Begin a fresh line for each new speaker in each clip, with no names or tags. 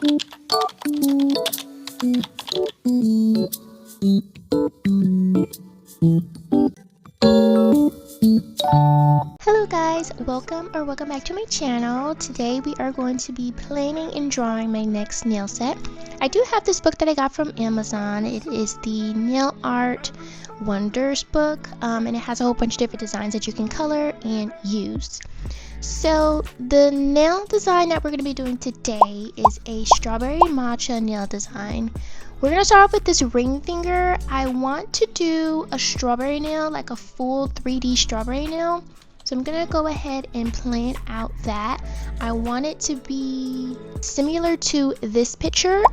Hello guys, welcome back to my channel. Today we are going to be planning and drawing my next nail set. I do have this book that I got from Amazon. It is the Nail Art Wonders book, and it has a whole bunch of different designs that you can color and use. So the nail design that we're going to be doing today is a strawberry matcha nail design. We're going to start off with this ring finger. I want to do a strawberry nail, like a full 3D strawberry nail. So I'm going to go ahead and plan out that. I want it to be similar to this picture.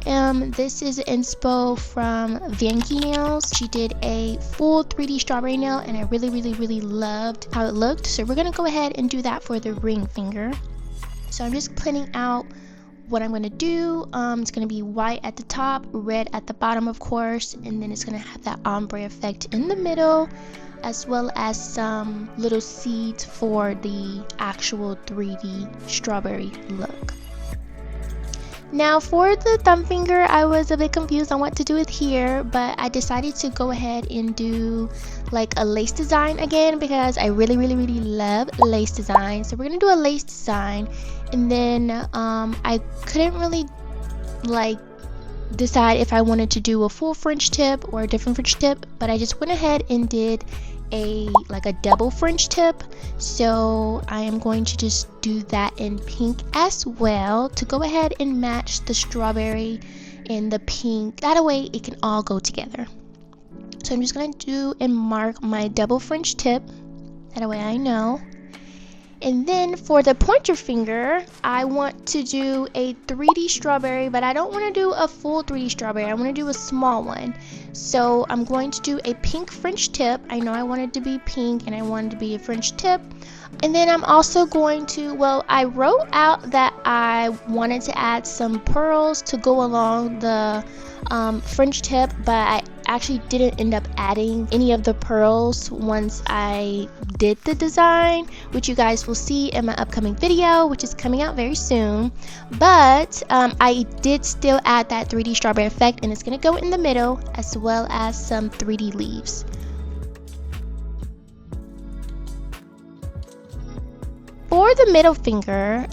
This is inspo from Vanky Nails. She did a full 3D strawberry nail and I really loved how it looked. So we're going to go ahead and do that for the ring finger. So I'm just planning out what I'm going to do. It's going to be white at the top, red at the bottom of course, and then it's going to have that ombre effect in the middle, as well as some little seeds for the actual 3D strawberry look. Now for the thumb finger, I was a bit confused on what to do with here, but I decided to go ahead and do like a lace design again because I really love lace designs. So we're gonna do a lace design, and then I couldn't really like decide if I wanted to do a full French tip or a different French tip, but I just went ahead and did a double French tip. So I am going to just do that in pink as well to go ahead and match the strawberry and the pink. That way it can all go together. So I'm just going to do and mark my double French tip. That way I know. And then for the pointer finger, I want to do a 3D strawberry, but I don't want to do a full 3D strawberry. I want to do a small one. So I'm going to do a pink French tip. I know I wanted to be pink and I wanted to be a French tip. And then I'm also going to, well, I wrote out that I wanted to add some pearls to go along the French tip, but I actually didn't end up adding any of the pearls once I did the design, which you guys will see in my upcoming video, which is coming out very soon. But I did still add that 3D strawberry effect, and it's going to go in the middle as well as some 3D leaves. For the middle finger,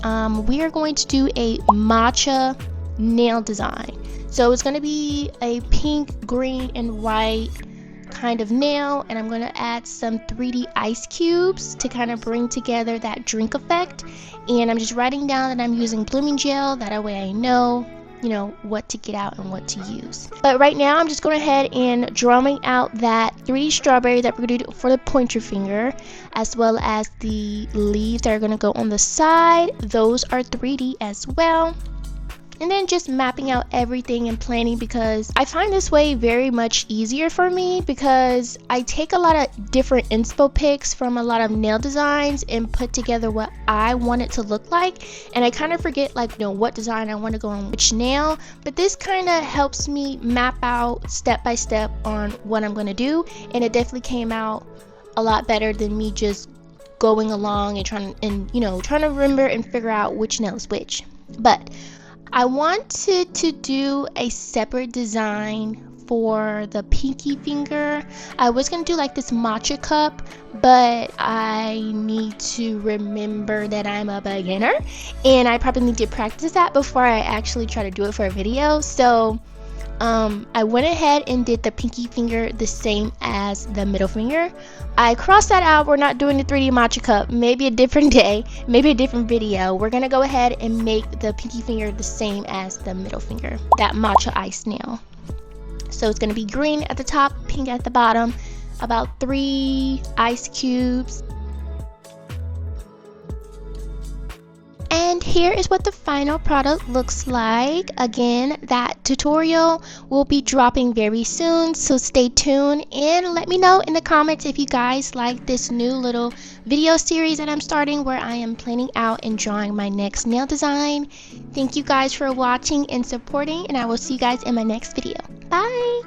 we are going to do a matcha nail design. So it's going to be a pink, green, and white kind of nail, and I'm going to add some 3D ice cubes to kind of bring together that drink effect. And I'm just writing down that I'm using blooming gel, that way I know, what to get out and what to use. But right now I'm just going ahead and drawing out that 3D strawberry that we're going to do for the pointer finger, as well as the leaves that are going to go on the side. Those are 3D as well. And then just mapping out everything and planning, because I find this way very much easier for me, because I take a lot of different inspo pics from a lot of nail designs and put together what I want it to look like, and I kind of forget what design I want to go on which nail. But this kind of helps me map out step by step on what I'm going to do, and it definitely came out a lot better than me just going along and trying to remember and figure out which nail is which. But I wanted to do a separate design for the pinky finger. I was going to do like this matcha cup, but I need to remember that I'm a beginner and I probably need to practice that before I actually try to do it for a video. So I went ahead and did the pinky finger the same as the middle finger. I crossed that out. We're not doing the 3D matcha cup. Maybe a different day, maybe a different video. We're gonna go ahead and make the pinky finger the same as the middle finger, that matcha ice nail. So it's gonna be green at the top, pink at the bottom, about 3 ice cubes. And here is what the final product looks like. Again, that tutorial will be dropping very soon, so stay tuned and let me know in the comments if you guys like this new little video series that I'm starting, where I am planning out and drawing my next nail design. Thank you guys for watching and supporting, and I will see you guys in my next video. Bye!